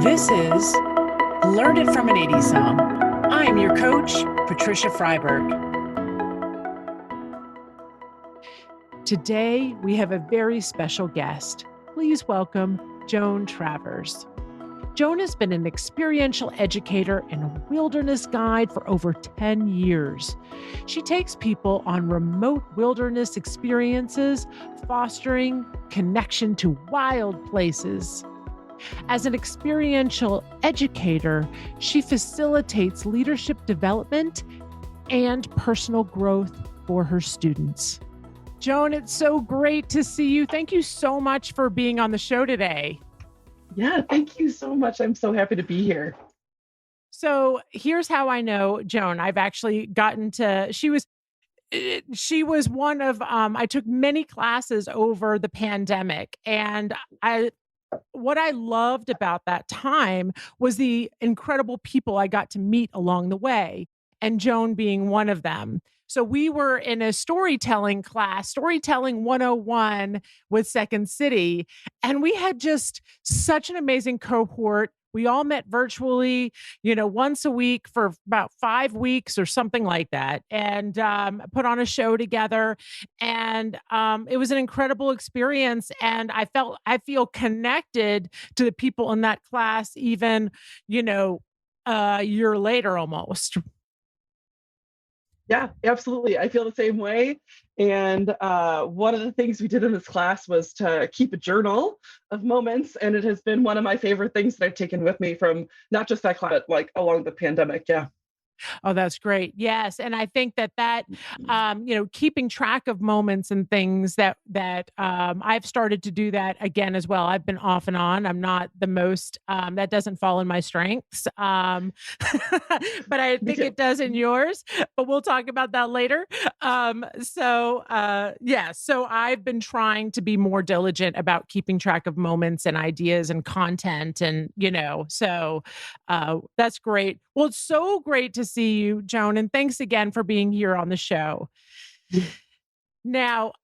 This is Learn It from an 80s Song. I am your coach, Patricia Freiberg. Today, we have a very special guest. Please welcome Joan Travers. Joan has been an experiential educator and a wilderness guide for over 10 years. She takes people on remote wilderness experiences, fostering connection to wild places. As an experiential educator, she facilitates leadership development and personal growth for her students. Joan, it's so great to see you. Thank you so much for being on the show today. Yeah, thank you so much. I'm so happy to be here. So here's how I know Joan. I've actually gotten to, she was one of, I took many classes over the pandemic, and what I loved about that time was the incredible people I got to meet along the way, and Joan being one of them. So we were in a storytelling class, Storytelling 101 with Second City, and we had just such an amazing cohort. We all met virtually, once a week for about 5 weeks or something like that, and put on a show together. And it was an incredible experience. And I feel connected to the people in that class, even, a year later almost. Yeah, absolutely. I feel the same way. And one of the things we did in this class was to keep a journal of moments. And it has been one of my favorite things that I've taken with me from not just that class, but like along the pandemic. Yeah. Oh, that's great. Yes. And I think that, keeping track of moments and things that I've started to do that again as well. I've been off and on. I'm not the most, that doesn't fall in my strengths. But I think it does in yours, but we'll talk about that later. So I've been trying to be more diligent about keeping track of moments and ideas and content. And, that's great. Well, it's so great to see you, Joan, and thanks again for being here on the show. Now,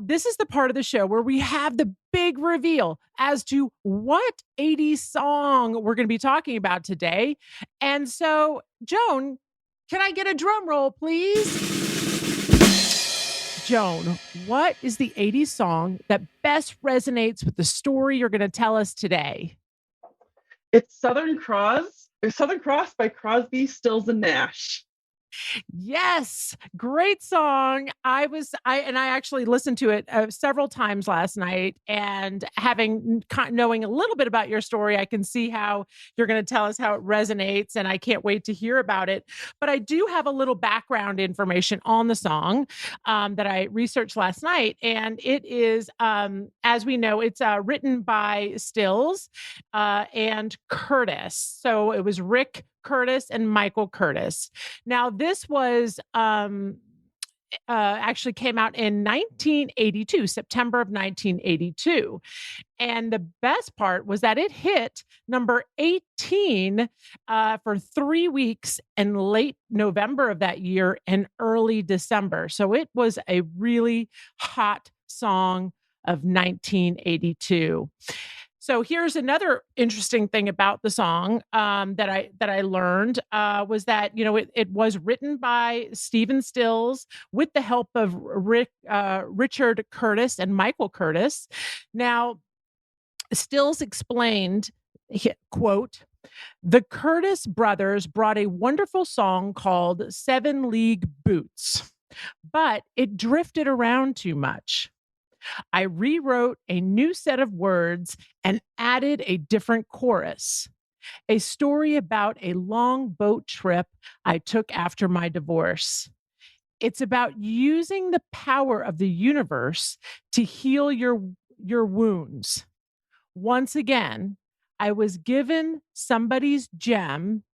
this is the part of the show where we have the big reveal as to what 80s song we're going to be talking about today. And so, Joan, can I get a drum roll, please? Joan, what is the 80s song that best resonates with the story you're going to tell us today? It's Southern Cross by Crosby, Stills and Nash. Yes, great song. I actually listened to it several times last night, and knowing a little bit about your story, I can see how you're going to tell us how it resonates, and I can't wait to hear about it. But I do have a little background information on the song that I researched last night, and it is, as we know, it's written by Stills and Curtis. So it was Rick Curtis and Michael Curtis. Now, this was actually came out in 1982, September of 1982. And the best part was that it hit number 18 for 3 weeks in late November of that year and early December. So it was a really hot song of 1982. So here's another interesting thing about the song that I learned was that it was written by Stephen Stills with the help of Richard Curtis and Michael Curtis. Now, Stills explained, quote, "The Curtis brothers brought a wonderful song called 7 League Boots, but it drifted around too much. I rewrote a new set of words and added a different chorus. A story about a long boat trip I took after my divorce. It's about using the power of the universe to heal your wounds. Once again, I was given somebody's gem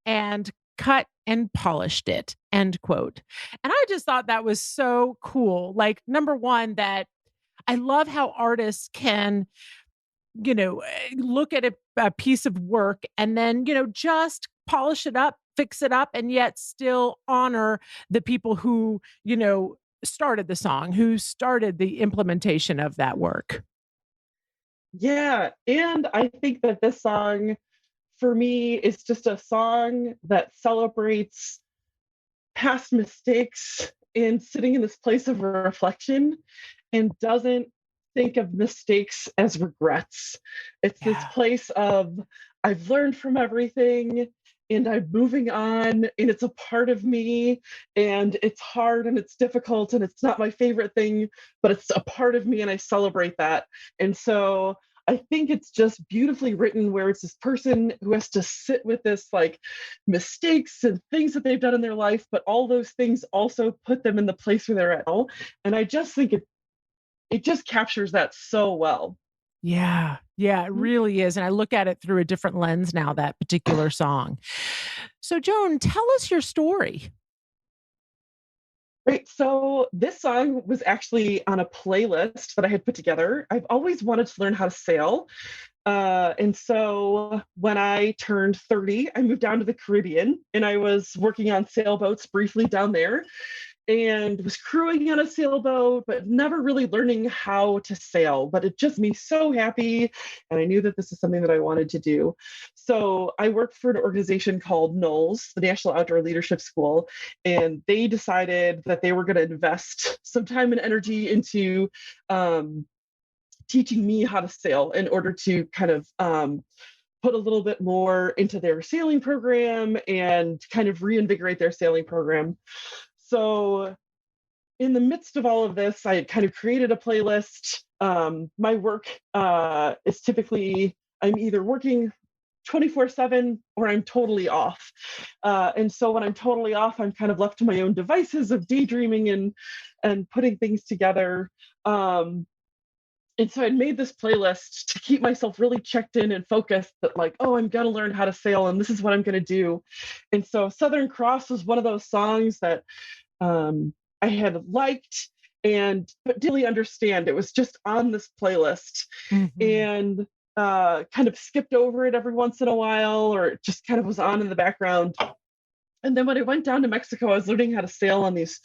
and cut and polished it," end quote. And I just thought that was so cool. Like, number one, that I love how artists can, look at a piece of work and then, just polish it up, fix it up, and yet still honor the people who, started the song, who started the implementation of that work. Yeah. And I think that this song for me is just a song that celebrates past mistakes and sitting in this place of reflection and doesn't think of mistakes as regrets. It's this Yeah. place of I've learned from everything and I'm moving on and it's a part of me and it's hard and it's difficult and it's not my favorite thing, but it's a part of me and I celebrate that. And so I think it's just beautifully written where it's this person who has to sit with this like mistakes and things that they've done in their life, but all those things also put them in the place where they're at now. And I just think it just captures that so well. Yeah. Yeah, it really is. And I look at it through a different lens now, that particular song. So, Joan, tell us your story. Right. So this song was actually on a playlist that I had put together. I've always wanted to learn how to sail. And so when I turned 30, I moved down to the Caribbean and I was working on sailboats briefly down there and was crewing on a sailboat, but never really learning how to sail. But it just made me so happy. And I knew that this is something that I wanted to do. So I worked for an organization called NOLS, the National Outdoor Leadership School, and they decided that they were going to invest some time and energy into teaching me how to sail in order to kind of put a little bit more into their sailing program and kind of reinvigorate their sailing program. So in the midst of all of this, I had kind of created a playlist. My work is typically I'm either working 24/7 or I'm totally off. And so when I'm totally off, I'm kind of left to my own devices of daydreaming and putting things together. And so I'd made this playlist to keep myself really checked in and focused that like, oh, I'm gonna learn how to sail and this is what I'm gonna do. And so Southern Cross was one of those songs that I had liked and but didn't really understand. It was just on this playlist Mhm. and kind of skipped over it every once in a while, or it just kind of was on in the background. And then when I went down to Mexico, I was learning how to sail on these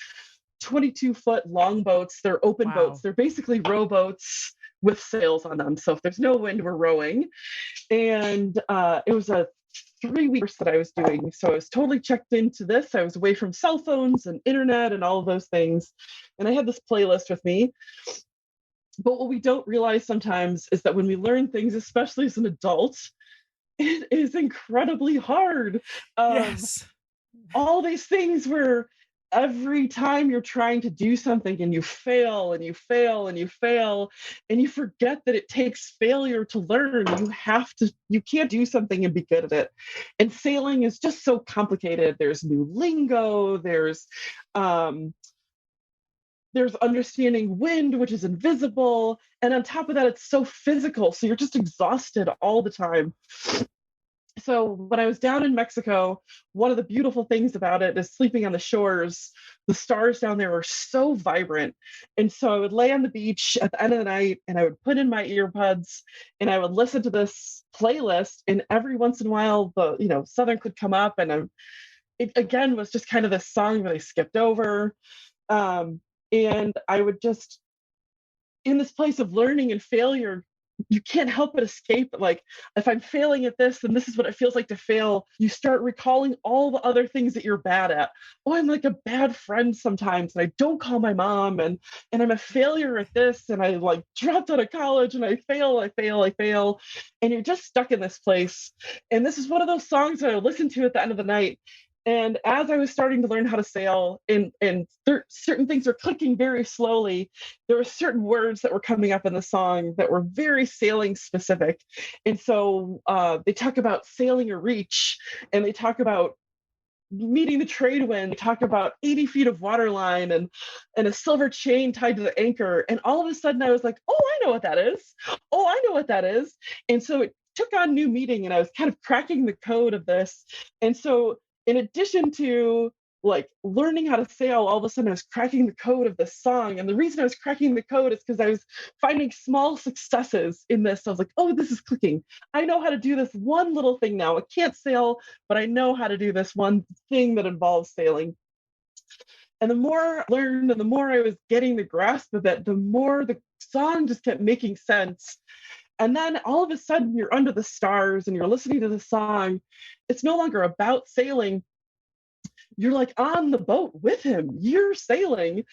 22-foot long boats. They're open boats. Wow. They're basically rowboats with sails on them. So if there's no wind, we're rowing. And it was a 3 weeks that I was doing. So I was totally checked into this. I was away from cell phones and internet and all of those things. And I had this playlist with me. But what we don't realize sometimes is that when we learn things, especially as an adult, it is incredibly hard. Yes. All these things where every time you're trying to do something and you fail and you fail and you fail and you forget that it takes failure to learn. You can't do something and be good at it. And sailing is just so complicated. There's new lingo, there's understanding wind, which is invisible, and on top of that it's so physical, so you're just exhausted all the time. So when I was down in Mexico, one of the beautiful things about it is sleeping on the shores. The stars down there are so vibrant. And so I would lay on the beach at the end of the night and I would put in my earbuds and I would listen to this playlist. And every once in a while, Southern could come up and it again was just kind of this song that I skipped over. And I would just, in this place of learning and failure, you can't help but escape. Like, if I'm failing at this, then this is what it feels like to fail. You start recalling all the other things that you're bad at. Oh, I'm like a bad friend sometimes, and I don't call my mom, and I'm a failure at this, and I like dropped out of college, and I fail, and you're just stuck in this place. And this is one of those songs that I listen to at the end of the night. And as I was starting to learn how to sail, and certain things are clicking very slowly, there were certain words that were coming up in the song that were very sailing specific. And so they talk about sailing a reach, and they talk about meeting the trade wind. They talk about 80 feet of water line and a silver chain tied to the anchor. And all of a sudden I was like, oh, I know what that is. Oh, I know what that is. And so it took on new meaning, and I was kind of cracking the code of this. And so in addition to like learning how to sail, all of a sudden I was cracking the code of this song. And the reason I was cracking the code is because I was finding small successes in this. I was like, oh, this is clicking. I know how to do this one little thing now. I can't sail, but I know how to do this one thing that involves sailing. And the more I learned and the more I was getting the grasp of it, the more the song just kept making sense. And then all of a sudden you're under the stars and you're listening to the song. It's no longer about sailing. You're like on the boat with him. You're sailing.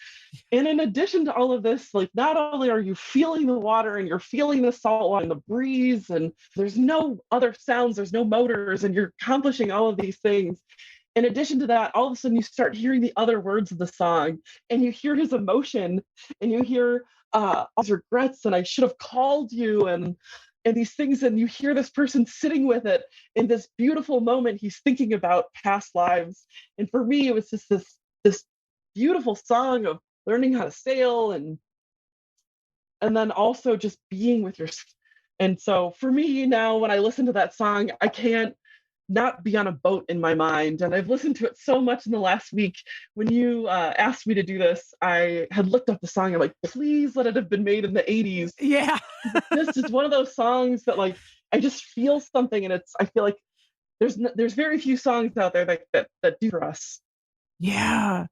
And in addition to all of this, like not only are you feeling the water and you're feeling the salt water and the breeze, and there's no other sounds, there's no motors, and you're accomplishing all of these things. In addition to that, all of a sudden you start hearing the other words of the song and you hear his emotion and you hear all his regrets and I should have called you and these things, and you hear this person sitting with it in this beautiful moment. He's thinking about past lives. And for me, it was just this beautiful song of learning how to sail and then also just being with your. And so for me now, when I listen to that song, I can't not be on a boat in my mind. And I've listened to it so much in the last week. When you asked me to do this, I had looked up the song. I'm like, please let it have been made in the 80s. Yeah. This is one of those songs that like I just feel something, and I feel like there's very few songs out there that do for us. Yeah.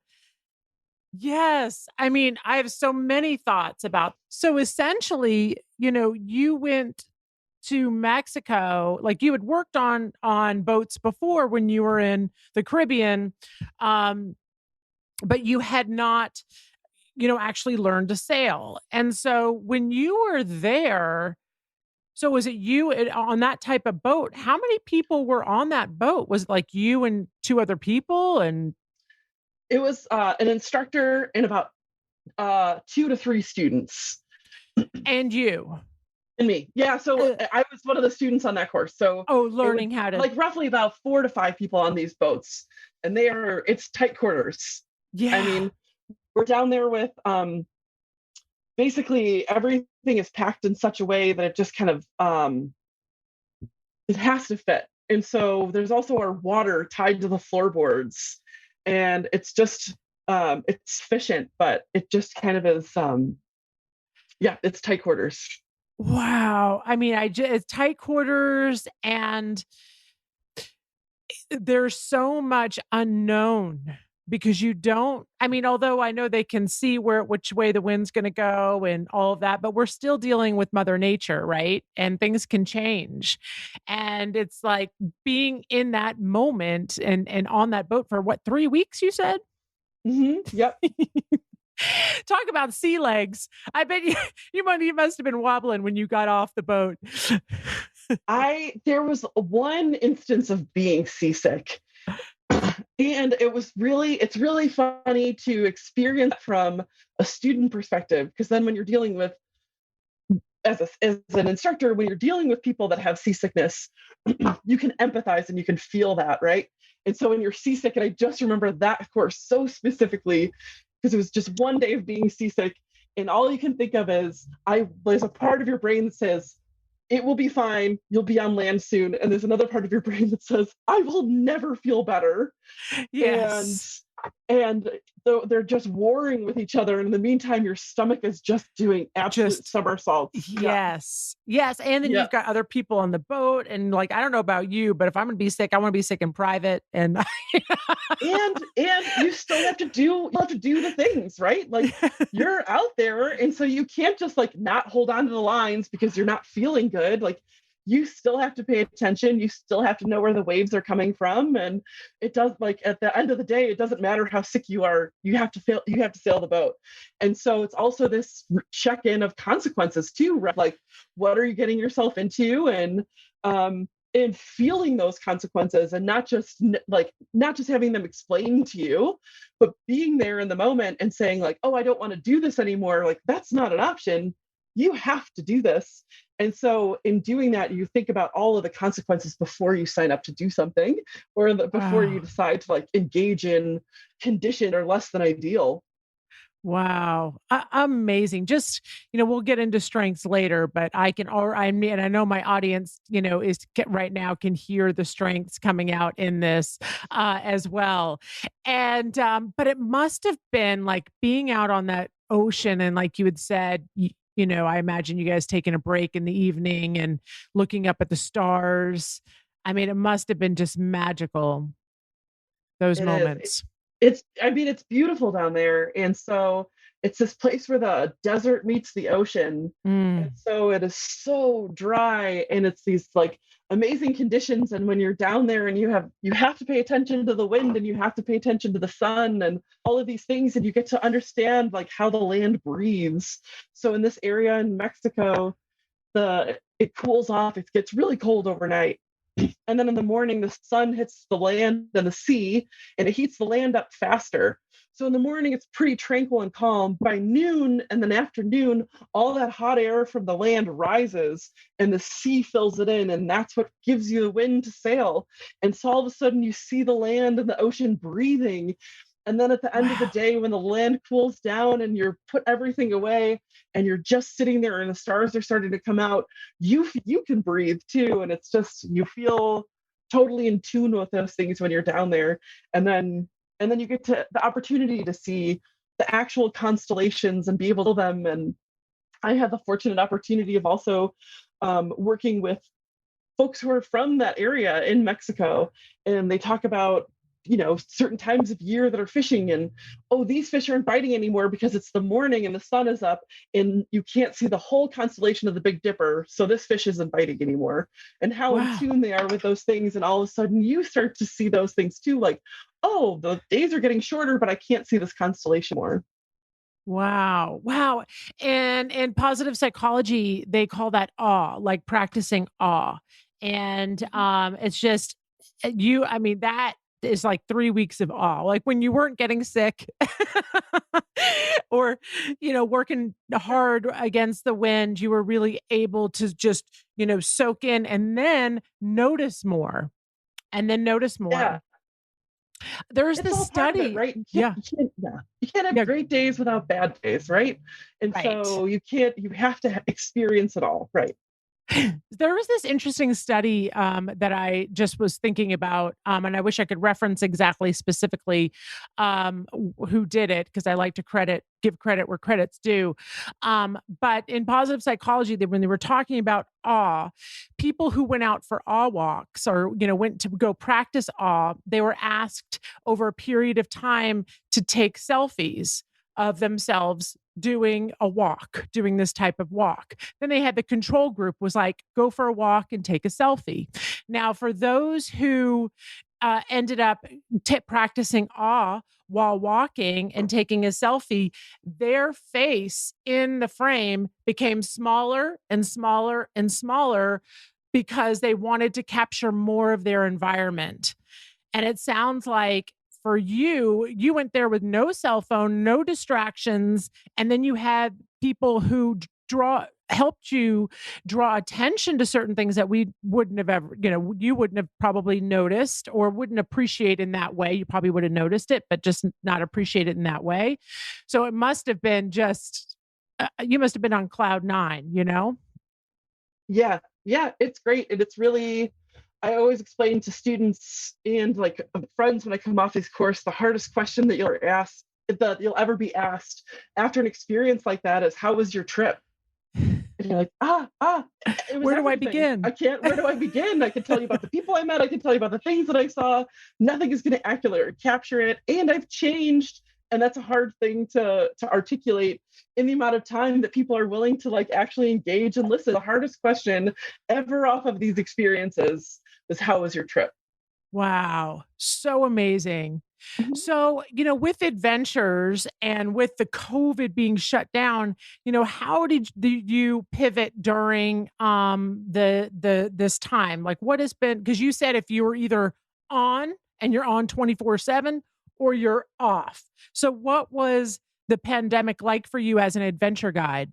Yes. I mean, I have so many thoughts about, so essentially, you went to Mexico, like you had worked on boats before when you were in the Caribbean, um, but you had not, actually learned to sail. And so when you were there, so was it you on that type of boat? How many people were on that boat? Was it like you and two other people and It was an instructor and about 2 to 3 students. you? And me. Yeah. So I was one of the students on that course. So Oh, it was learning how to, like roughly about 4 to 5 people on these boats. And it's tight quarters. I yeah. mean, we're down there with basically everything is packed in such a way that it just kind of it has to fit. And so there's also our water tied to the floorboards. And it's just it's efficient, but it just kind of is yeah, it's tight quarters. Wow. I mean, it's tight quarters and there's so much unknown because you don't, I mean, although I know they can see which way the wind's going to go and all of that, but we're still dealing with Mother Nature, right? And things can change. And it's like being in that moment and on that boat for what, 3 weeks, you said? Yep. Talk about sea legs. I bet you must have been wobbling when you got off the boat. There was one instance of being seasick. And it's really funny to experience from a student perspective, because then when you're dealing with as an instructor, when you're dealing with people that have seasickness, you can empathize and you can feel that, right? And so when you're seasick, and I just remember that course so specifically because it was just one day of being seasick, and all you can think of is there's a part of your brain that says it will be fine, you'll be on land soon, and there's another part of your brain that says I will never feel better. Yes. And they're just warring with each other, and in the meantime your stomach is just doing absolute somersaults. Yes. Yes. And then Yeah. you've got other people on the boat. And like, I don't know about you, but if I'm gonna be sick, I want to be sick in private. And and you still have to do the things, right? Like you're out there, and so you can't just like not hold on to the lines because you're not feeling good. Like you still have to pay attention, you still have to know where the waves are coming from, and it does, like at the end of the day, it doesn't matter how sick you are, you have to sail the boat. And so it's also this check-in of consequences too, right? Like what are you getting yourself into, and feeling those consequences, and not just having them explained to you, but being there in the moment and saying like, oh, I don't want to do this anymore. Like that's not an option, you have to do this. And so in doing that, you think about all of the consequences before you sign up to do something, or before you decide to like engage in condition or less than ideal. wow. Amazing. Just, we'll get into strengths later, but I know my audience, right now can hear the strengths coming out in this as well. And, but it must have been like being out on that ocean. And like you had said, I imagine you guys taking a break in the evening and looking up at the stars. I mean, it must have been just magical, those It is. moments. I mean, it's beautiful down there. And so it's this place where the desert meets the ocean. And Mm. so it is so dry, and it's these like amazing conditions. And when you're down there and you have to pay attention to the wind, and you have to pay attention to the sun and all of these things, and you get to understand like how the land breathes. So in this area in Mexico, the it cools off. It gets really cold overnight. And then in the morning, the sun hits the land and the sea, and it heats the land up faster. So in the morning, it's pretty tranquil and calm. By noon and then afternoon, all that hot air from the land rises and the sea fills it in. And that's what gives you the wind to sail. And so all of a sudden, you see the land and the ocean breathing. And then at the end of the Wow. day, when the land cools down and you're put everything away and you're just sitting there and the stars are starting to come out, you can breathe too. And it's just you feel totally in tune with those things when you're down there. And then you get to the opportunity to see the actual constellations and be able to them. And I had the fortunate opportunity of also working with folks who are from that area in Mexico, and they talk about certain times of year that are fishing, and oh, these fish aren't biting anymore because it's the morning and the sun is up and you can't see the whole constellation of the Big Dipper, so this fish isn't biting anymore. And how in Wow. tune they are with those things, and all of a sudden you start to see those things too, like, oh, the days are getting shorter but I can't see this constellation more. Wow. Wow. And in positive psychology, they call that awe, like practicing awe. And it's just I mean, that is like 3 weeks of awe. Like when you weren't getting sick or, working hard against the wind, you were really able to just, soak in and then notice more and then notice more. Yeah, There's it's this all part of it, study. right? Yeah. You can't have Yeah. great days without bad days, right? And Right. so you have to experience it all, right? There was this interesting study that I just was thinking about, and I wish I could reference exactly specifically who did it because I like to give credit where credit's due. But in positive psychology, when they were talking about awe, people who went out for awe walks or went to go practice awe, they were asked over a period of time to take selfies of themselves doing this type of walk. Then they had the control group was like, go for a walk and take a selfie. Now, for those who ended up practicing awe while walking and taking a selfie, their face in the frame became smaller and smaller and smaller because they wanted to capture more of their environment. And it sounds like for you, you went there with no cell phone, no distractions, and then you had people who helped you draw attention to certain things that we wouldn't have ever, you wouldn't have probably noticed or wouldn't appreciate in that way. You probably would have noticed it, but just not appreciate it in that way. So it must have been just you must have been on cloud nine, Yeah, yeah, it's great. And it's really, I always explain to students and like friends when I come off this course, the hardest question that you'll ever be asked after an experience like that is, how was your trip? And you're like, it was Where do I everything. begin? Where do I begin? I can tell you about the people I met. I can tell you about the things that I saw. Nothing is going to accurately capture it. And I've changed. And that's a hard thing to articulate in the amount of time that people are willing to like actually engage and listen. The hardest question ever off of these experiences is, how was your trip? Wow, so amazing. Mhm. So, with adventures and with the COVID being shut down, how did you pivot during the this time? Like what has been because you said if you were either on and you're on 24/7 or you're off. So what was the pandemic like for you as an adventure guide?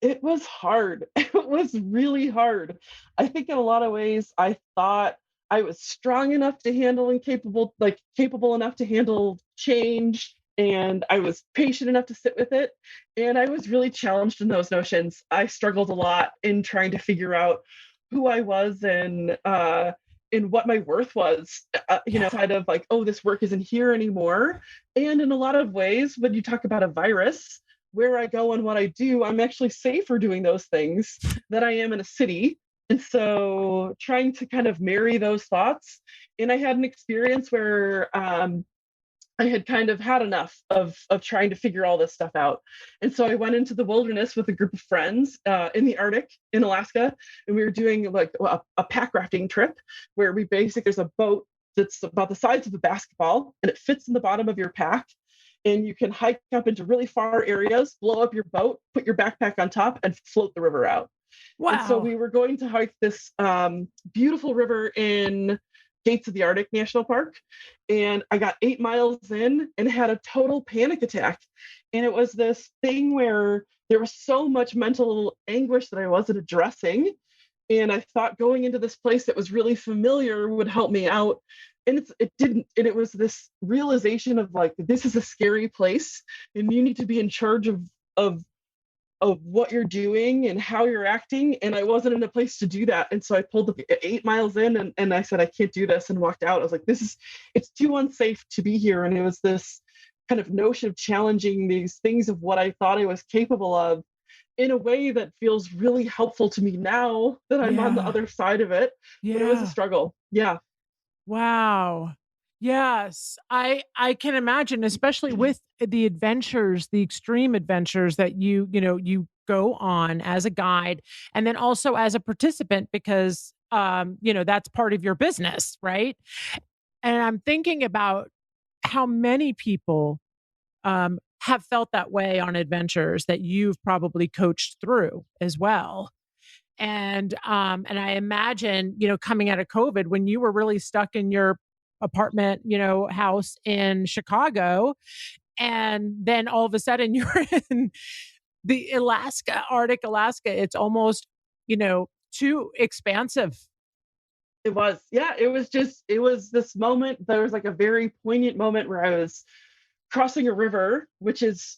It was hard. It was really hard. I think in a lot of ways, I thought I was strong enough to handle and capable enough to handle change. And I was patient enough to sit with it. And I was really challenged in those notions. I struggled a lot in trying to figure out who I was and what my worth was, Yeah. outside of like, oh, this work isn't here anymore. And in a lot of ways, when you talk about a virus, where I go and what I do, I'm actually safer doing those things than I am in a city. And so trying to kind of marry those thoughts. And I had an experience where I had kind of had enough of trying to figure all this stuff out. And so I went into the wilderness with a group of friends in the Arctic in Alaska. And we were doing like a pack rafting trip where we basically, there's a boat that's about the size of a basketball and it fits in the bottom of your pack. And you can hike up into really far areas, blow up your boat, put your backpack on top, and float the river out. And so Wow. we were going to hike this beautiful river in Gates of the Arctic National Park. And I got 8 miles in and had a total panic attack. And it was this thing where there was so much mental anguish that I wasn't addressing. And I thought going into this place that was really familiar would help me out. And it didn't. And it was this realization of like, this is a scary place and you need to be in charge of of what you're doing and how you're acting. And I wasn't in a place to do that. And so I pulled the 8 miles in and I said, I can't do this, and walked out. I was like, it's too unsafe to be here. And it was this kind of notion of challenging these things of what I thought I was capable of in a way that feels really helpful to me now that I'm on the Yeah. other side of it. But it was a Yeah. struggle. Yeah. Wow. Yes, I can imagine, especially with the adventures, the extreme adventures that you go on as a guide and then also as a participant because that's part of your business, right? And I'm thinking about how many people have felt that way on adventures that you've probably coached through as well. And I imagine, coming out of COVID when you were really stuck in your apartment, house in Chicago, and then all of a sudden you're in the Arctic Alaska. It's almost, too expansive. It was. Yeah. It was this moment. There was like a very poignant moment where I was crossing a river, which is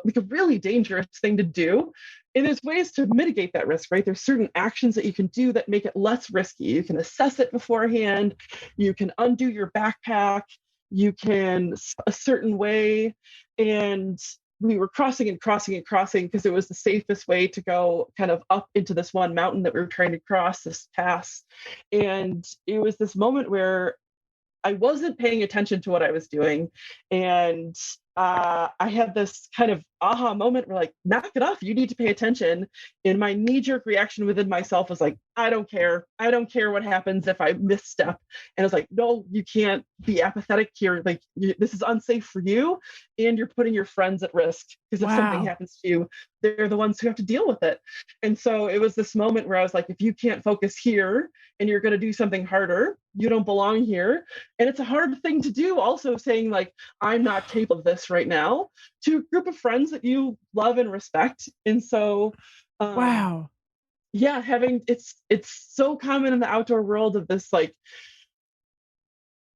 like a really dangerous thing to do. And there's ways to mitigate that risk, right? There's certain actions that you can do that make it less risky. You can assess it beforehand. You can undo your backpack. You can a certain way. And we were crossing and crossing and crossing because it was the safest way to go kind of up into this one mountain that we were trying to cross, this pass. And it was this moment where I wasn't paying attention to what I was doing. And I had this kind of aha moment where like, knock it off. You need to pay attention. And my knee-jerk reaction within myself was like, I don't care. I don't care what happens if I misstep. And I was like, no, you can't be apathetic here. Like this is unsafe for you. And you're putting your friends at risk because if something Wow. happens to you, they're the ones who have to deal with it. And so it was this moment where I was like, if you can't focus here and you're going to do something harder, you don't belong here. And it's a hard thing to do also, saying like, I'm not capable of this right now, to a group of friends that you love and respect. And so Wow. yeah, having it's so common in the outdoor world of this, like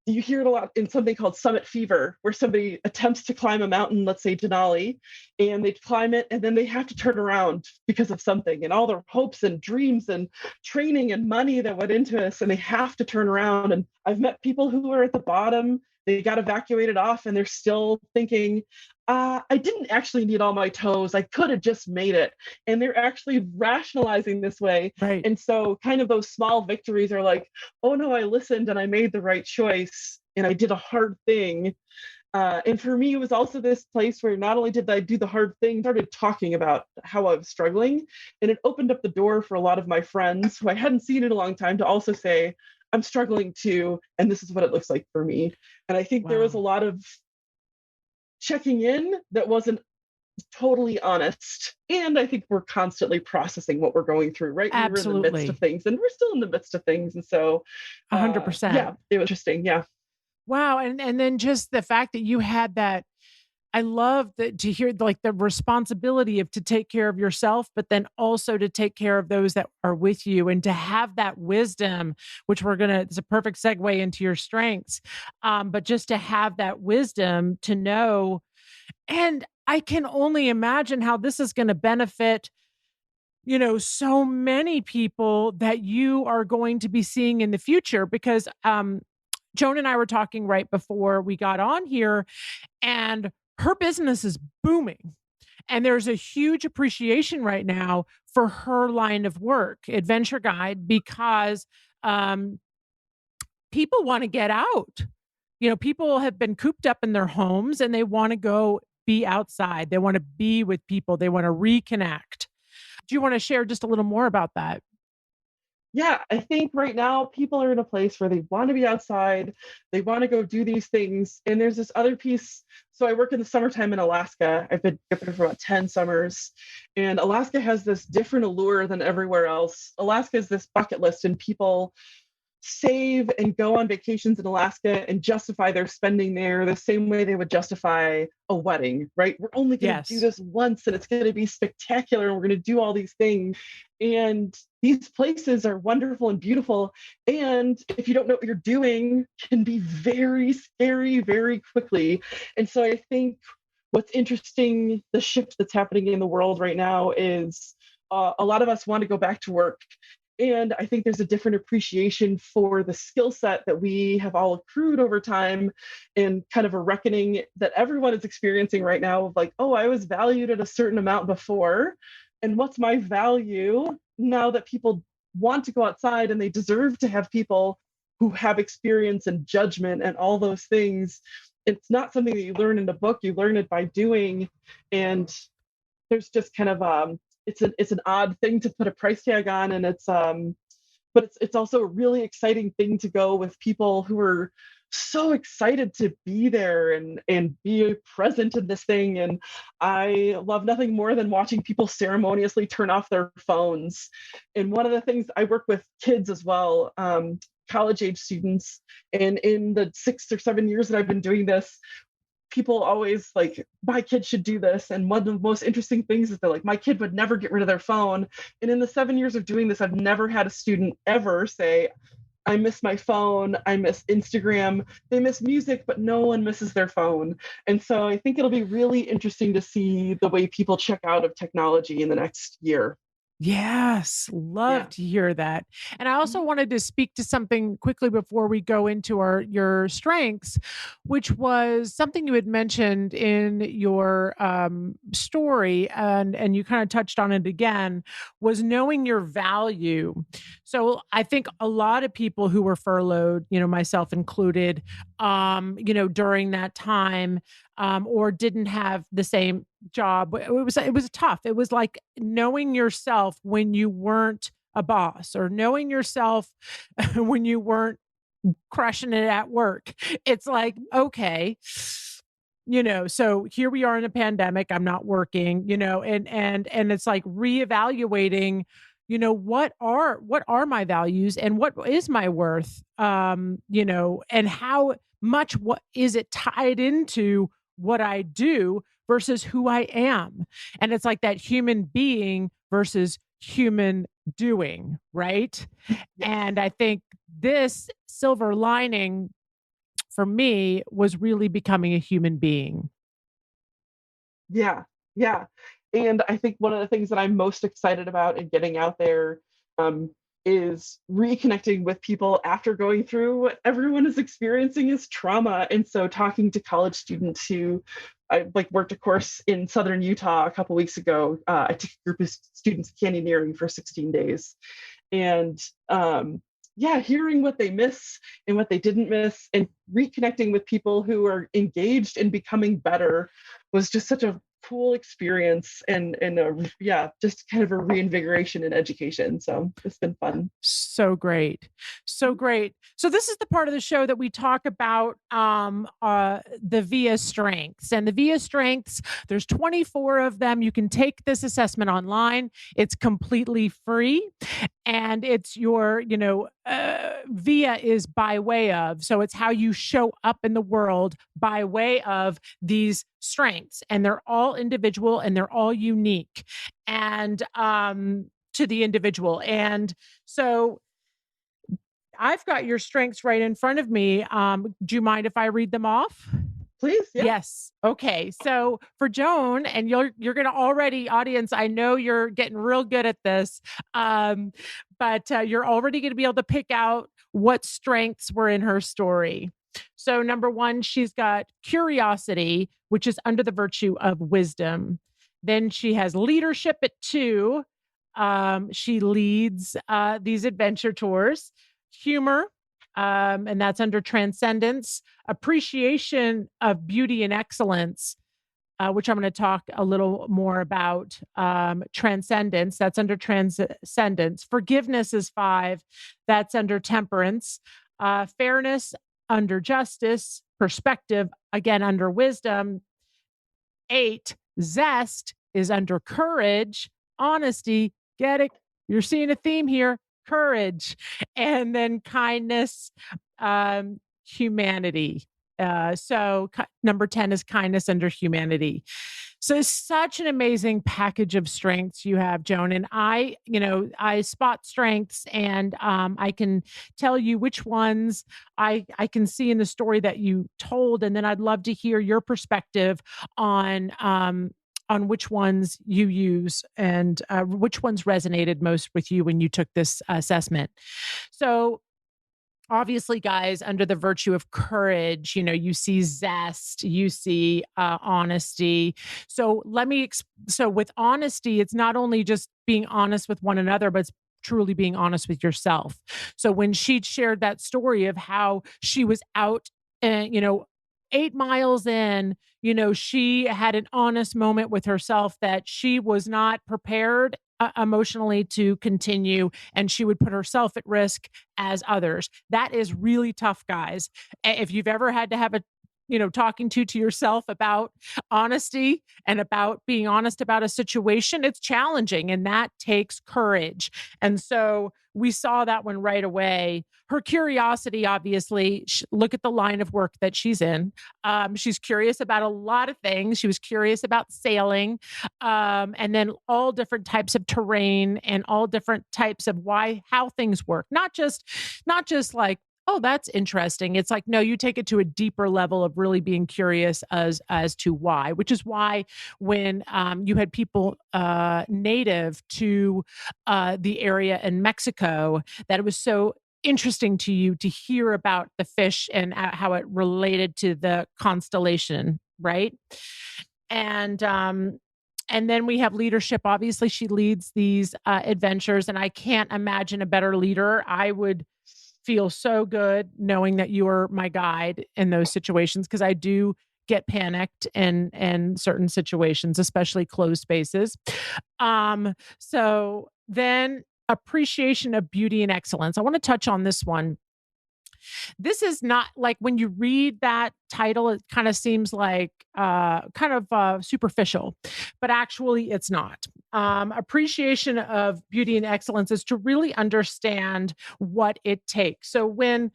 you hear it a lot in something called summit fever, where somebody attempts to climb a mountain, let's say Denali, and they climb it and then they have to turn around because of something and all their hopes and dreams and training and money that went into this, and they have to turn around. And I've met people who are at the bottom, they got evacuated off, and they're still thinking, I didn't actually need all my toes. I could have just made it. And they're actually rationalizing this way. Right. And so, kind of those small victories are like, oh no, I listened and I made the right choice and I did a hard thing. And for me, it was also this place where not only did I do the hard thing, I started talking about how I was struggling. And it opened up the door for a lot of my friends who I hadn't seen in a long time to also say, I'm struggling too. And this is what it looks like for me. And I think there was a Wow. lot of checking in that wasn't totally honest. And I think we're constantly processing what we're going through, right? We were in the midst of Absolutely. things and we're still in the midst of things. And so, 100%. yeah, it was interesting. Yeah. Wow. And then just the fact that you had that, I love that to hear like the responsibility of to take care of yourself, but then also to take care of those that are with you and to have that wisdom, which it's a perfect segue into your strengths. But just to have that wisdom to know, and I can only imagine how this is going to benefit, so many people that you are going to be seeing in the future because, Joan and I were talking right before we got on here, and her business is booming. And there's a huge appreciation right now for her line of work, Adventure Guide, because um, people want to get out. People have been cooped up in their homes and they want to go be outside. They want to be with people. They want to reconnect. Do you want to share just a little more about that? Yeah, I think right now people are in a place where they want to be outside, they want to go do these things. And there's this other piece. So I work in the summertime in Alaska. I've been there for about 10 summers. And Alaska has this different allure than everywhere else. Alaska is this bucket list, and people save and go on vacations in Alaska and justify their spending there the same way they would justify a wedding, right? We're only going to do Yes. this once and it's going to be spectacular and we're going to do all these things. And these places are wonderful and beautiful. And if you don't know what you're doing, can be very scary very quickly. And so I think what's interesting, the shift that's happening in the world right now is a lot of us want to go back to work. And I think there's a different appreciation for the skill set that we have all accrued over time, and kind of a reckoning that everyone is experiencing right now of like, oh, I was valued at a certain amount before. And what's my value now that people want to go outside and they deserve to have people who have experience and judgment and all those things? It's not something that you learn in a book, you learn it by doing. And there's just kind of it's an odd thing to put a price tag on, and but it's also a really exciting thing to go with people who are so excited to be there and be present in this thing. And I love nothing more than watching people ceremoniously turn off their phones. And one of the things, I work with kids as well, college age students, and in the 6 or 7 years that I've been doing this, people always like, my kid should do this. And one of the most interesting things is they're like, my kid would never get rid of their phone. And in the 7 years of doing this, I've never had a student ever say, I miss my phone, I miss Instagram. They miss music, but no one misses their phone. And so I think it'll be really interesting to see the way people check out of technology in the next year. Yes, love Yeah. to hear that. And I also wanted to speak to something quickly before we go into your strengths, which was something you had mentioned in your story, and you kind of touched on it again, was knowing your value. So I think a lot of people who were furloughed, myself included, during that time, or didn't have the same job. It was tough. It was like knowing yourself when you weren't a boss, or knowing yourself when you weren't crushing it at work. It's like, okay, so here we are in a pandemic. I'm not working, and it's like reevaluating, what are my values and what is my worth, and how much what is it tied into what I do versus who I am. And it's like that human being versus human doing, right? Yes. And I think this silver lining for me was really becoming a human being. Yeah, yeah. And I think one of the things that I'm most excited about in getting out there, um, is reconnecting with people after going through what everyone is experiencing is trauma. And so talking to college students who, I like worked a course in Southern Utah a couple weeks ago. I took a group of students canyoneering for 16 days. And yeah, hearing what they miss and what they didn't miss, and reconnecting with people who are engaged in becoming better was just such a cool experience, and yeah, just kind of a reinvigoration in education. So it's been fun. So great. So great. So this is the part of the show that we talk about the VIA strengths. And the VIA strengths, there's 24 of them. You can take this assessment online. It's completely free. And it's VIA is by way of. So it's how you show up in the world by way of these strengths. And they're all individual and they're all unique. And to the individual. And so I've got your strengths right in front of me. Do you mind if I read them off? Please, yeah. Yes. Okay. So for Joan, and you're going to already, audience, I know you're getting real good at this, but you're already going to be able to pick out what strengths were in her story. So number one, she's got curiosity, which is under the virtue of wisdom. Then she has leadership at 2. She leads these adventure tours. Humor, and that's under transcendence. Appreciation of beauty and excellence, which I'm going to talk a little more about. Transcendence, that's under transcendence. Forgiveness is 5, that's under temperance. Fairness under justice. Perspective, again, under wisdom. 8, zest is under courage. Honesty, get it? You're seeing a theme here, courage. And then kindness, humanity. Number 10 is kindness under humanity. So such an amazing package of strengths you have, Joan. And I spot strengths, and I can tell you which ones I can see in the story that you told. And then I'd love to hear your perspective on which ones you use and which ones resonated most with you when you took this assessment. So obviously, guys, under the virtue of courage, you see zest, you see honesty. So so with honesty, it's not only just being honest with one another, but it's truly being honest with yourself. So when she shared that story of how she was out and, 8 miles in, she had an honest moment with herself that she was not prepared emotionally to continue, and she would put herself at risk as others. That is really tough, guys. If you've ever had to have a talking to yourself about honesty and about being honest about a situation, it's challenging, and that takes courage. And so we saw that one right away. Her curiosity, obviously, look at the line of work that she's in. She's curious about a lot of things. She was curious about sailing, and then all different types of terrain and all different types of how things work. Not just like, oh, that's interesting. It's like, no, you take it to a deeper level of really being curious as to why, which is why when you had people native to the area in Mexico, that it was so interesting to you to hear about the fish and how it related to the constellation, right? And then we have leadership. Obviously, she leads these adventures, and I can't imagine a better leader. I would feel so good knowing that you are my guide in those situations, because I do get panicked in certain situations, especially closed spaces. So then appreciation of beauty and excellence. I want to touch on this one. This is not like, when you read that title, it kind of seems like superficial, but actually it's not. Appreciation of beauty and excellence is to really understand what it takes. So when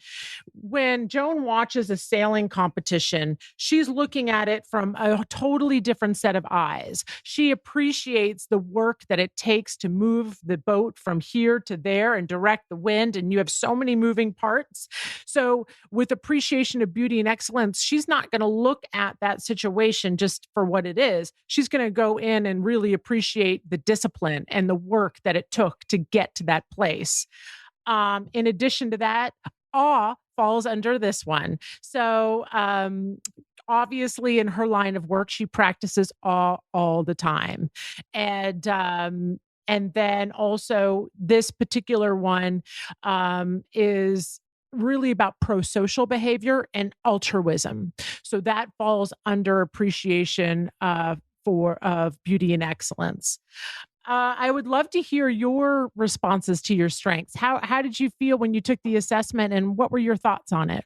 Joan watches a sailing competition, she's looking at it from a totally different set of eyes. She appreciates the work that it takes to move the boat from here to there and direct the wind, and you have so many moving parts. So with appreciation of beauty and excellence, she's not going to look at that situation just for what it is. She's going to go in and really appreciate the discipline and the work that it took to get to that place. In addition to that, awe falls under this one. So obviously in her line of work, she practices awe all the time. And then also this particular one is really about pro-social behavior and altruism. So that falls under appreciation of beauty and excellence. I would love to hear your responses to your strengths. How did you feel when you took the assessment, and what were your thoughts on it?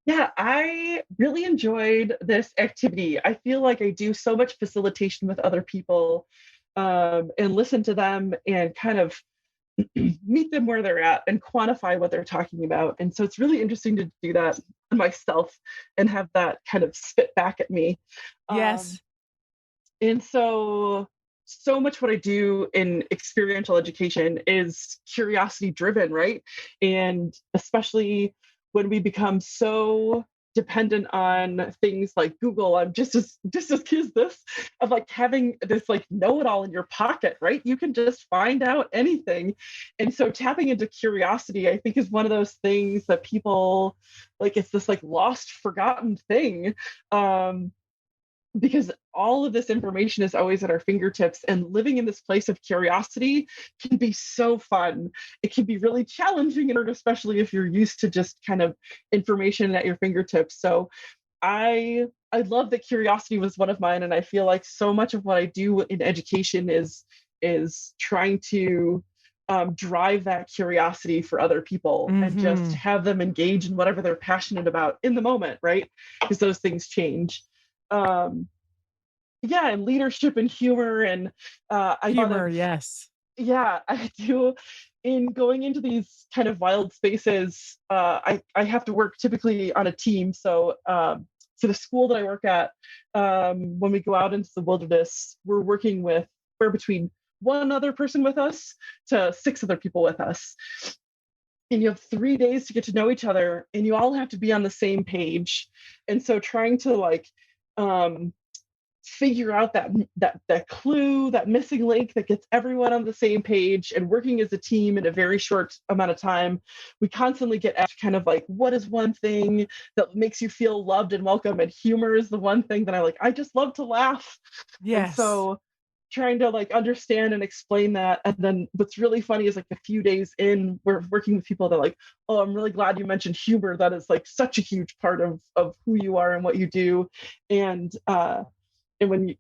Yeah, I really enjoyed this activity. I feel like I do so much facilitation with other people, and listen to them and kind of meet them where they're at and quantify what they're talking about. And so it's really interesting to do that myself and have that kind of spit back at me. Yes. And so much what I do in experiential education is curiosity driven, right? And especially when we become so dependent on things like Google, I'm just as accused this of like having this like know-it-all in your pocket, right? You can just find out anything. And so tapping into curiosity, I think, is one of those things that people like, it's this like lost, forgotten thing. because all of this information is always at our fingertips, and living in this place of curiosity can be so fun. It can be really challenging, and especially if you're used to just kind of information at your fingertips. So I love that curiosity was one of mine, and I feel like so much of what I do in education is trying to drive that curiosity for other people and just Mm-hmm. have them engage in whatever they're passionate about in the moment, right? Because those things change. Um, yeah, and leadership and humor, and I thought Humor, of, yes. yeah, I do. In going into these kind of wild spaces, I have to work typically on a team. So for the school that I work at, when we go out into the wilderness, we're between one other person with us to six other people with us. And you have 3 days to get to know each other, and you all have to be on the same page. And so trying to like um, figure out that clue, that missing link that gets everyone on the same page, and working as a team in a very short amount of time, we constantly get asked kind of like, what is one thing that makes you feel loved and welcome? And humor is the one thing that I just love to laugh. And Yes. so trying to like understand and explain that. And then what's really funny is like a few days in, we're working with people that are like, oh, I'm really glad you mentioned humor. That is like such a huge part of who you are and what you do. And when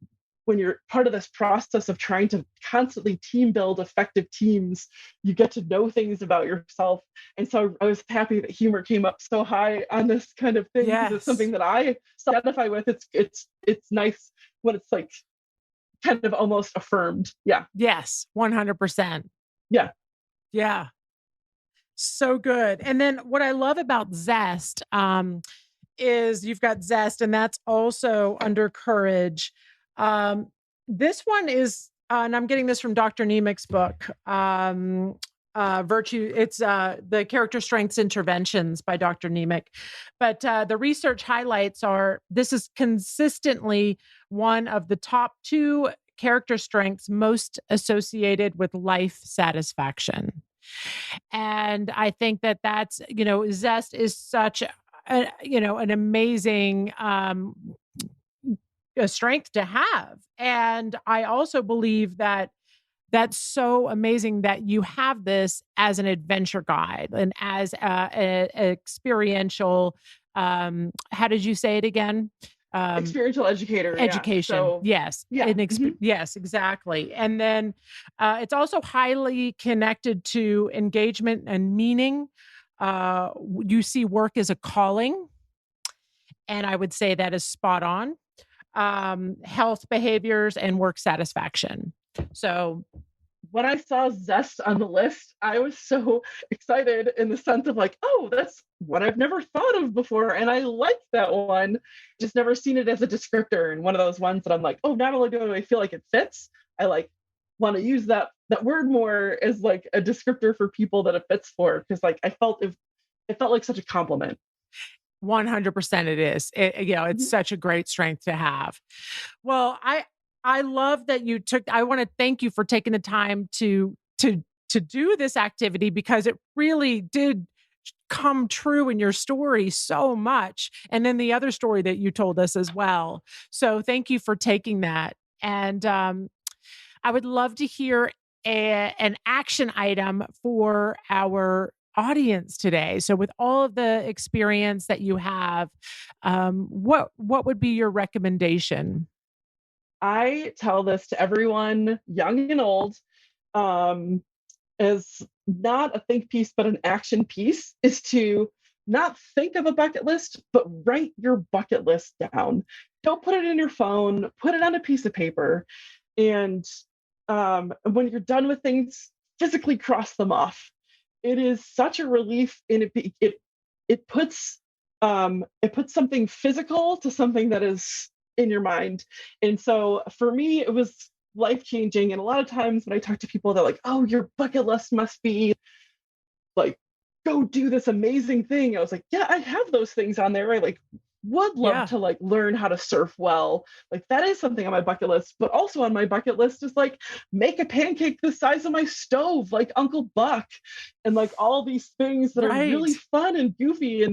you're part of this process of trying to constantly team build effective teams, you get to know things about yourself. And so I was happy that humor came up so high on this kind of thing, because it's Yes. something that I identify with. It's nice when it's like kind of almost affirmed. Yeah. Yes. 100%. Yeah. Yeah. So good. And then what I love about Zest, is you've got Zest, and that's also under courage. Um, this one is, and I'm getting this from Dr. Nemec's book, Virtue. It's the Character Strengths Interventions by Dr. Nemec. But the research highlights are this is consistently one of the top two character strengths most associated with life satisfaction. And I think that that's, Zest is such an amazing a strength to have. And I also believe that that's so amazing that you have this as an adventure guide and as a experiential, how did you say it again? Um, Experiential educator. Yeah. Education. So Yes. yeah. Yes, exactly. And then it's also highly connected to engagement and meaning. You see work as a calling, and I would say that is spot on. Health behaviors and work satisfaction. So, When I saw Zest on the list, I was so excited in the sense of like, oh, that's what I've never thought of before. And I like that one. Just never seen it as a descriptor. And one of those ones that I'm like, oh, not only do I feel like it fits, I like want to use that word more as like a descriptor for people that it fits for. Cause like it felt like such a compliment. 100% it is. It's Mhm. such a great strength to have. Well, I love that I want to thank you for taking the time to do this activity, because it really did come true in your story so much. And then the other story that you told us as well. So thank you for taking that. And I would love to hear an action item for our audience today. So, with all of the experience that you have, what would be your recommendation? I tell this to everyone, young and old, um, as not a think piece, but an action piece, is to not think of a bucket list, but write your bucket list down. Don't put it in your phone, put it on a piece of paper. And when you're done with things, physically cross them off. It is such a relief, and it puts it puts something physical to something that is in your mind. And so for me, it was life changing. And a lot of times when I talk to people, they're like, oh, your bucket list must be like, go do this amazing thing. I was like, yeah, I have those things on there. I like would love Yeah. to like learn how to surf well. Like that is something on my bucket list, but also on my bucket list is like make a pancake the size of my stove, like Uncle Buck, and like all these things that are really Right. fun and goofy.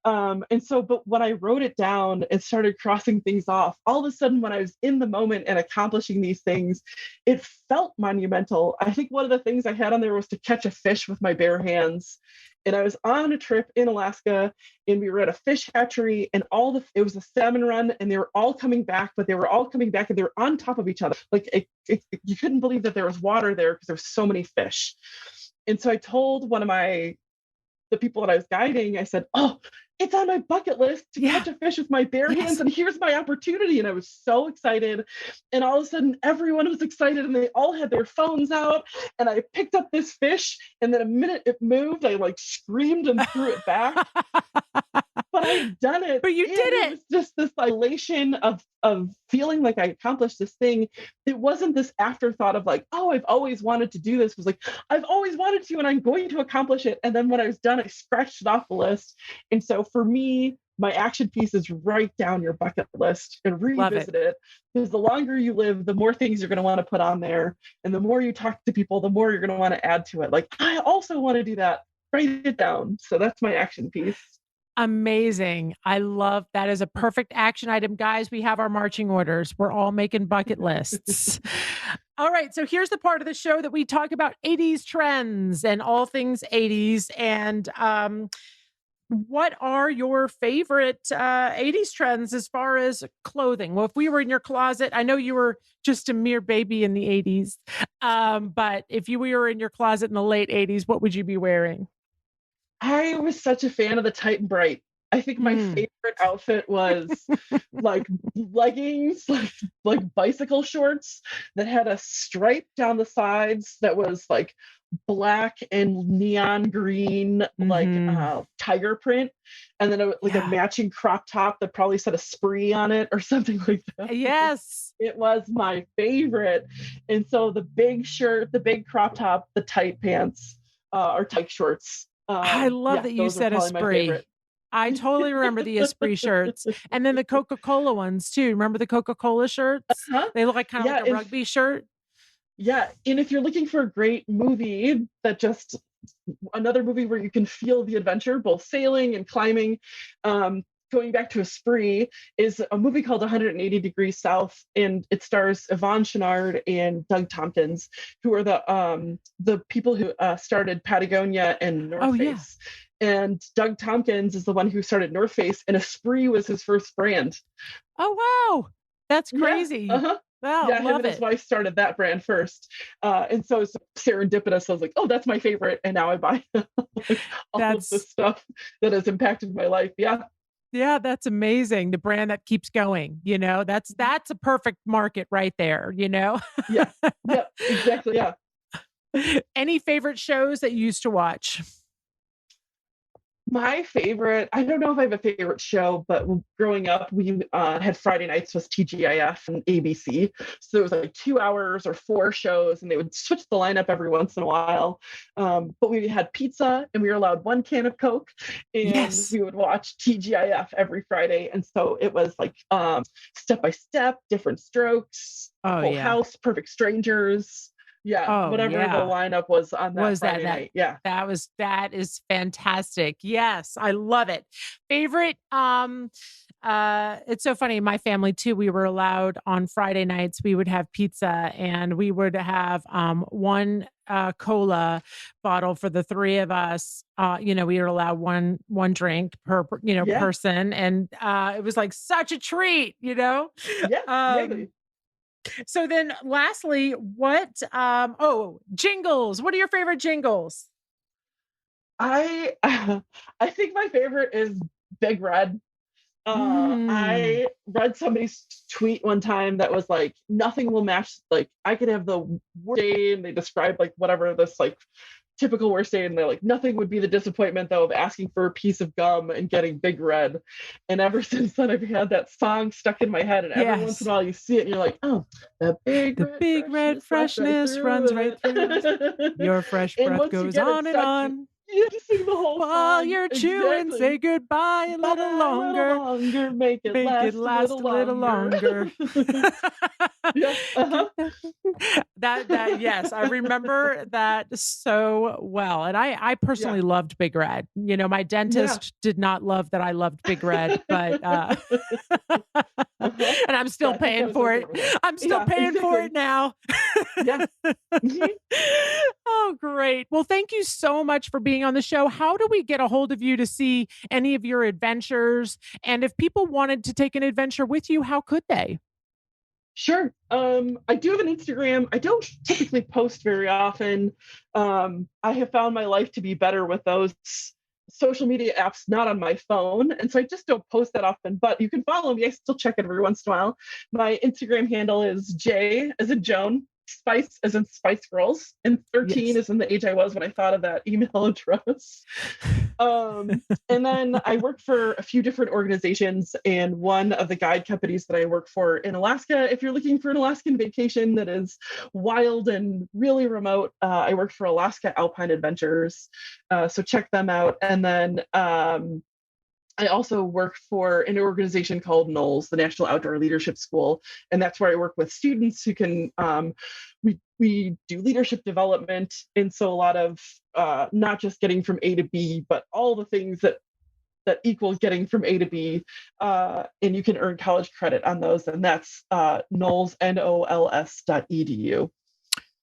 And so, but when I wrote it down and started crossing things off, all of a sudden when I was in the moment and accomplishing these things, it felt monumental. I think one of the things I had on there was to catch a fish with my bare hands. And I was on a trip in Alaska, and we were at a fish hatchery, and it was a salmon run, and they were all coming back, but they were all coming back and they were on top of each other. Like you couldn't believe that there was water there because there was so many fish. And so I told the people that I was guiding, I said, "Oh, it's on my bucket list to Yeah. catch a fish with my bare hands, Yes. and here's my opportunity." And I was so excited. And all of a sudden, everyone was excited, and they all had their phones out. And I picked up this fish, and then a minute it moved, I like screamed and threw it back. But I had done it, But you and did it it. was just this elation of feeling like I accomplished this thing. It wasn't this afterthought of like, oh, I've always wanted to do this. It was like, I've always wanted to, and I'm going to accomplish it. And then when I was done, I scratched it off the list. And so for me, my action piece is write down your bucket list and Love it. revisit it, because the longer you live, the more things you're going to want to put on there, and the more you talk to people, the more you're going to want to add to it. Like, I also want to do that. Write it down. So that's my action piece. Amazing. I love that as a perfect action item. Guys, we have our marching orders. We're all making bucket lists. All right. So here's the part of the show that we talk about 80s trends and all things 80s. And what are your favorite 80s trends as far as clothing? Well, if we were in your closet, I know you were just a mere baby in the 80s. But if we were in your closet in the late 80s, what would you be wearing? I was such a fan of the tight and bright. I think my Mm. favorite outfit was like leggings, like bicycle shorts that had a stripe down the sides that was like black and neon green, like Mhm. tiger print, and then like a Yeah. matching crop top that probably said a spree on it or something like that. Yes. It was my favorite. And so the big shirt, the big crop top, the tight pants, or tight shorts. I love Yeah, that you those are said probably my favorite. Esprit. I totally remember the Esprit shirts, and then the Coca-Cola ones too. Remember the Coca-Cola shirts? Huh? They look like kinda like Yeah, a if rugby shirt. yeah, and if you're looking for a great movie that just another movie where you can feel the adventure, both sailing and climbing, um, going back to Esprit, is a movie called 180 Degrees South, and it stars Yvonne Chouinard and Doug Tompkins, who are the people who started Patagonia and Oh, North yeah. Face. And Doug Tompkins is the one who started North Face, and Esprit was his first brand. Oh, wow. That's Yeah. crazy. Uh-huh. Wow, Yeah, him love and his it. wife started that brand first. And so it's serendipitous. I was like, oh, that's my favorite. And now I buy like, all of the That's stuff that has impacted my life. Yeah. yeah, that's amazing. The brand that keeps going, that's a perfect market right there, you know? Yeah. Yeah. Exactly. Yeah. Any favorite shows that you used to watch? My favorite, I don't know if I have a favorite show, but growing up, we had Friday nights was TGIF and ABC. So it was like 2 hours or four shows, and they would switch the lineup every once in a while. But we had pizza, and we were allowed one can of Coke, and Yes. we would watch TGIF every Friday. And so it was like Step by Step, Different Strokes, Oh, Full yeah. House, Perfect Strangers. Yeah, Oh, whatever the yeah. lineup was on that Was Friday that night. Yeah. that is fantastic. Yes, I love it. Favorite, it's so funny, my family too, we were allowed on Friday nights, we would have pizza and we would have, one, cola bottle for the 3 of us. We were allowed one drink per Yeah. person, and, it was, like, such a treat, you know? Yeah. Yeah. Um So then lastly, jingles. What are your favorite jingles? I I think my favorite is Big Red. Mm. I read somebody's tweet one time that was like, nothing will match. Like, I could have the worst day, and they described like whatever this like typical worst day, and they're like, nothing would be the disappointment though of asking for a piece of gum and getting Big Red. And ever since then, I've had that song stuck in my head, and every once in Yes. a while you see it, and you're like, oh, the big The red big red freshness runs right freshness runs through right through. it. Your fresh And breath once you goes get it on and stuck, on. You have to sing the whole While song. you're chewing, say Exactly. goodbye a Bye little a little longer. longer, make it Make it last a last little a little longer. longer. Yeah. Uh-huh. Yes, I remember that so well. And I Yeah. personally loved Big Red. My Yeah. dentist did not love that I loved Big Red, but Uh-huh. and I'm still Yeah, I think that paying was a for good it. one. I'm still Yeah, paying for it exactly. now. Yeah. Mhm. Oh, great. Well, thank you so much for being on the show. How do we get a hold of you to see any of your adventures? And if people wanted to take an adventure with you, how could they? Sure. I do have an Instagram. I don't typically post very often. I have found my life to be better with those social media apps not on my phone. And so I just don't post that often, but you can follow me. I still check it every once in a while. My Instagram handle is J as in Joan, Spice as in Spice Girls, and 13 Yes. is in the age I was when I thought of that email address. And then I work for a few different organizations, and one of the guide companies that I work for in Alaska, if you're looking for an Alaskan vacation that is wild and really remote, I work for Alaska Alpine Adventures. So check them out. And then I also work for an organization called NOLS, the National Outdoor Leadership School, and that's where I work with students who can. We do leadership development, and so a lot of not just getting from A to B, but all the things that equals getting from A to B, and you can earn college credit on those, and that's NOLS NOLS.edu.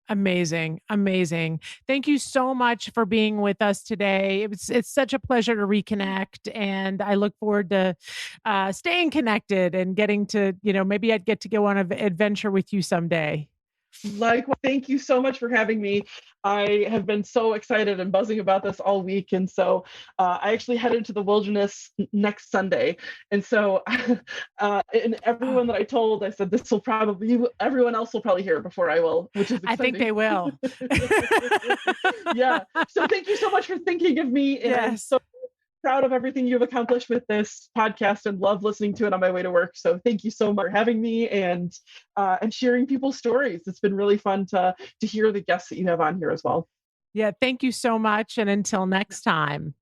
Amazing. Amazing. Thank you so much for being with us today. It's such a pleasure to reconnect. And I look forward to staying connected and getting to, maybe I'd get to go on an adventure with you someday. Like, well, thank you so much for having me. I have been so excited and buzzing about this all week. And so I actually headed to the wilderness next Sunday. And so, and Oh, everyone that I told, I said, this will probably, everyone else will probably hear it before I will, which is I think exciting. they will. Yeah. So thank you so much for thinking of me. And I'm Yes. so proud of everything you've accomplished with this podcast and love listening to it on my way to work. So thank you so much for having me and sharing people's stories. It's been really fun to hear the guests that you have on here as well. Yeah. Thank you so much. And until next time.